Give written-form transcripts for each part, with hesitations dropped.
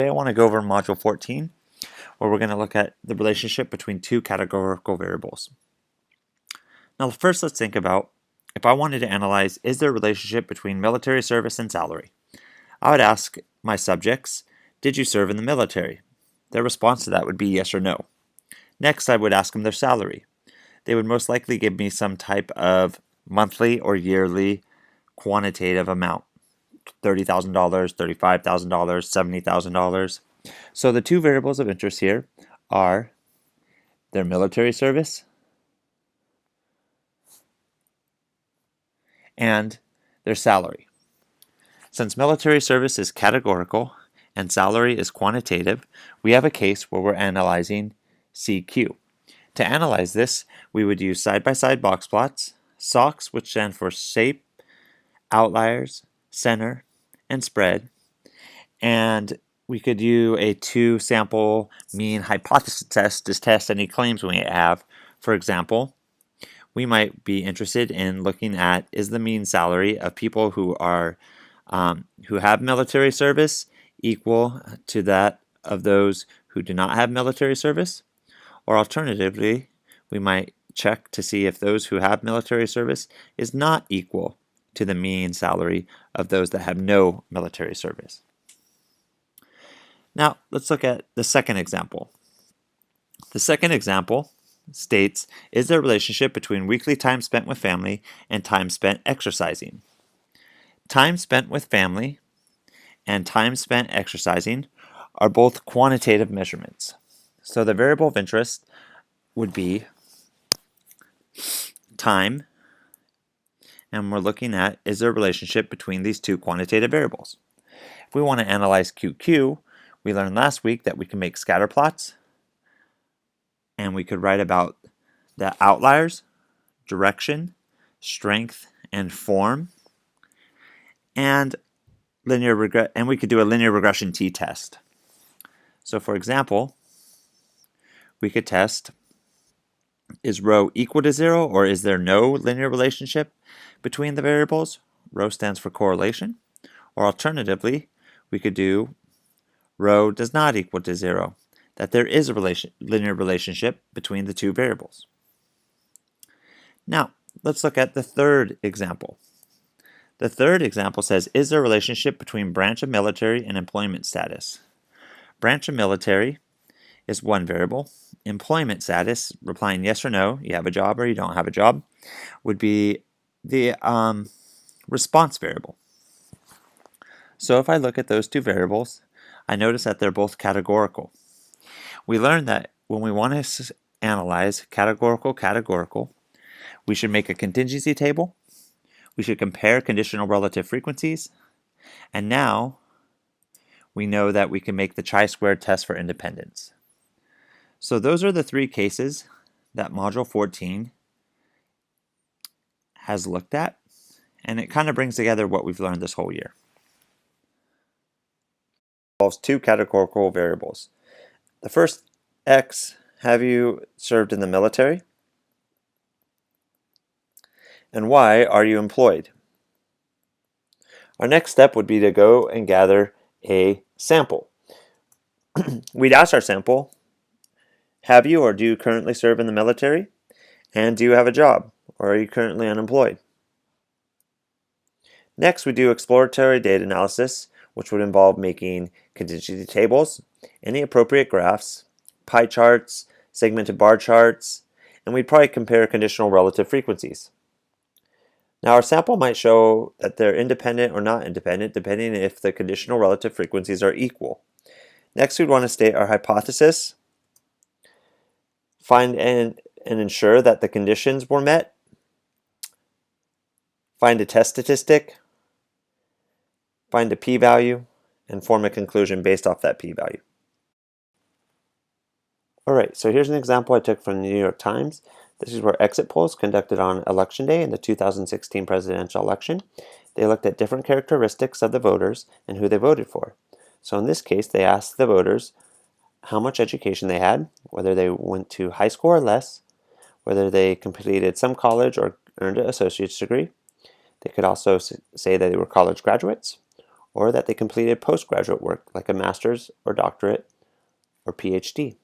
Today I want to go over Module 14, where we're going to look at the relationship between two categorical variables. Now first let's think about, if I wanted to analyze, is there a relationship between military service and salary? I would ask my subjects, did you serve in the military? Their response to that would be yes or no. Next, I would ask them their salary. They would most likely give me some type of monthly or yearly quantitative amount. $30,000, $35,000, $70,000. So the two variables of interest here are their military service and their salary. Since military service is categorical and salary is quantitative, we have a case where we're analyzing CQ. To analyze this, we would use side-by-side box plots, SOCs, which stand for shape, outliers, center, and spread, and we could do a two-sample mean hypothesis test to test any claims we may have. For example, we might be interested in looking at, is the mean salary of people who are who have military service equal to that of those who do not have military service? Or alternatively, we might check to see if those who have military service is not equal to the mean salary of those that have no military service. Now, let's look at the second example. The second example states, is there a relationship between weekly time spent with family and time spent exercising? Time spent with family and time spent exercising are both quantitative measurements. So the variable of interest would be time, and we're looking at, is there a relationship between these two quantitative variables? If we want to analyze QQ, we learned last week that we can make scatter plots, and we could write about the outliers, direction, strength, and form, and we could do a linear regression t-test. So for example, we could test, is rho equal to 0, or is there no linear relationship between the variables? Rho stands for correlation. Or alternatively, we could do rho does not equal to 0, that there is a linear relationship between the two variables. Now, let's look at the third example. The third example says, is there a relationship between branch of military and employment status? Branch of military is one variable. Employment status, replying yes or no, you have a job or you don't have a job, would be the response variable. So if I look at those two variables, I notice that they're both categorical. We learned that when we want to analyze categorical, we should make a contingency table, we should compare conditional relative frequencies, and now we know that we can make the chi-squared test for independence. So those are the three cases that Module 14 has looked at, and it kind of brings together what we've learned this whole year. It involves two categorical variables. The first, X, have you served in the military? And Y, are you employed? Our next step would be to go and gather a sample. We'd ask our sample, have you or do you currently serve in the military? And do you have a job, or are you currently unemployed? Next, we do exploratory data analysis, which would involve making contingency tables, any appropriate graphs, pie charts, segmented bar charts, and we'd probably compare conditional relative frequencies. Now our sample might show that they're independent or not independent, depending if the conditional relative frequencies are equal. Next, we'd want to state our hypothesis, find and ensure that the conditions were met, find a test statistic, find a p-value, and form a conclusion based off that p-value. Alright, so here's an example I took from the New York Times. This is where exit polls conducted on Election Day in the 2016 presidential election. They looked at different characteristics of the voters and who they voted for. So in this case, they asked the voters how much education they had, whether they went to high school or less, whether they completed some college or earned an associate's degree. They could also say that they were college graduates, or that they completed postgraduate work like a master's or doctorate or PhD.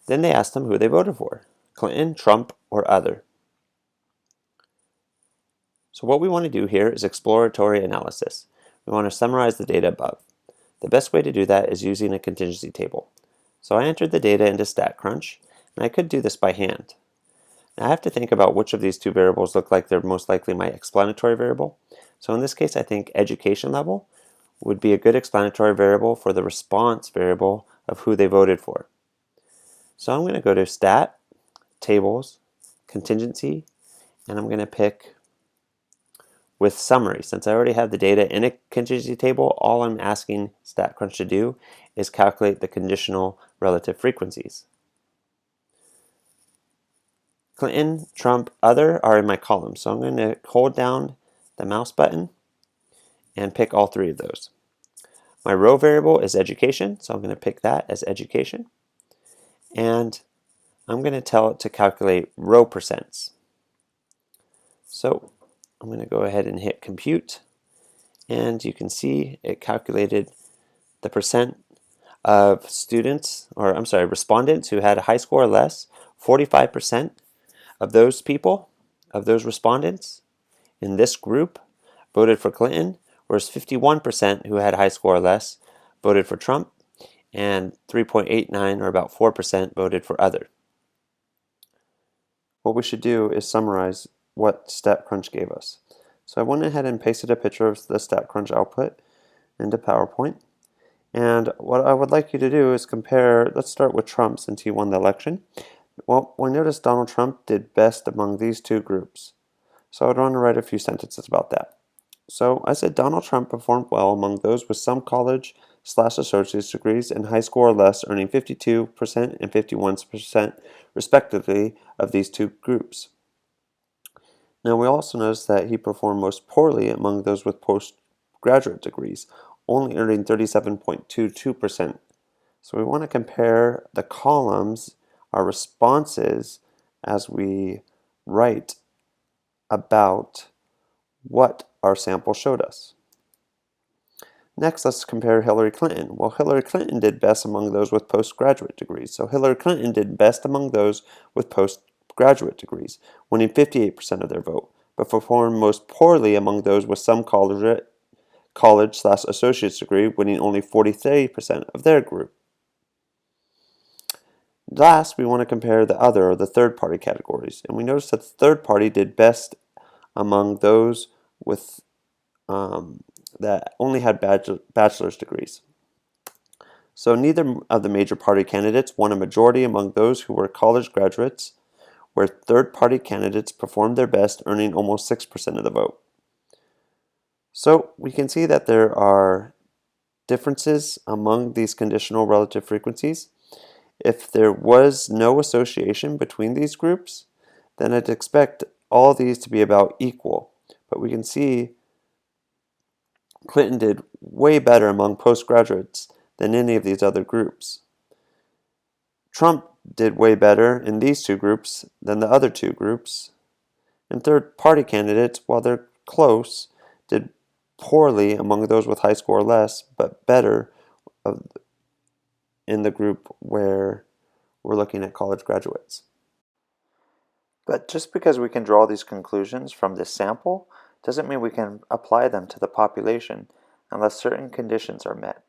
Then they asked them who they voted for, Clinton, Trump, or other. So what we want to do here is exploratory analysis. We want to summarize the data above. The best way to do that is using a contingency table. So I entered the data into StatCrunch, and I could do this by hand. Now I have to think about which of these two variables look like they're most likely my explanatory variable. So in this case, I think education level would be a good explanatory variable for the response variable of who they voted for. So I'm going to go to Stat, Tables, Contingency, and I'm going to pick with Summary. Since I already have the data in a contingency table, all I'm asking StatCrunch to do is calculate the conditional relative frequencies. Clinton, Trump, other are in my column, so I'm going to hold down the mouse button and pick all three of those. My row variable is education, so I'm going to pick that as education. And I'm going to tell it to calculate row percents. So I'm going to go ahead and hit compute, and you can see it calculated the percent of respondents who had a high score or less. 45% of those people, of those respondents in this group voted for Clinton, whereas 51% who had a high score or less voted for Trump, and 3.89 or about 4% voted for other. What we should do is summarize what StatCrunch gave us. So I went ahead and pasted a picture of the StatCrunch output into PowerPoint. And what I would like you to do is compare, let's start with Trump since he won the election. Well, we noticed Donald Trump did best among these two groups. So I'd want to write a few sentences about that. So I said Donald Trump performed well among those with some college/associate's degrees and high score or less, earning 52% and 51% respectively of these two groups. Now we also noticed that he performed most poorly among those with postgraduate degrees, only earning 37.22%. So we want to compare the columns, our responses, as we write about what our sample showed us. Next, let's compare Hillary Clinton. Well, Hillary Clinton did best among those with postgraduate degrees. So Hillary Clinton did best among those with postgraduate degrees, winning 58% of their vote, but performed most poorly among those with some college/associate's degree, winning only 43% of their group. Last, we want to compare the other, or the third-party categories, and we notice that the third party did best among those with that only had bachelor's degrees. So neither of the major party candidates won a majority among those who were college graduates, where third-party candidates performed their best, earning almost 6% of the vote. So we can see that there are differences among these conditional relative frequencies. If there was no association between these groups, then I'd expect all these to be about equal. But we can see Clinton did way better among postgraduates than any of these other groups. Trump did way better in these two groups than the other two groups. And third-party candidates, while they're close, did poorly among those with high score or less, but better in the group where we're looking at college graduates. But just because we can draw these conclusions from this sample doesn't mean we can apply them to the population unless certain conditions are met.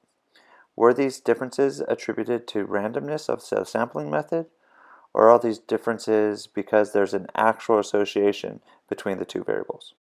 Were these differences attributed to randomness of the sampling method, or are these differences because there's an actual association between the two variables?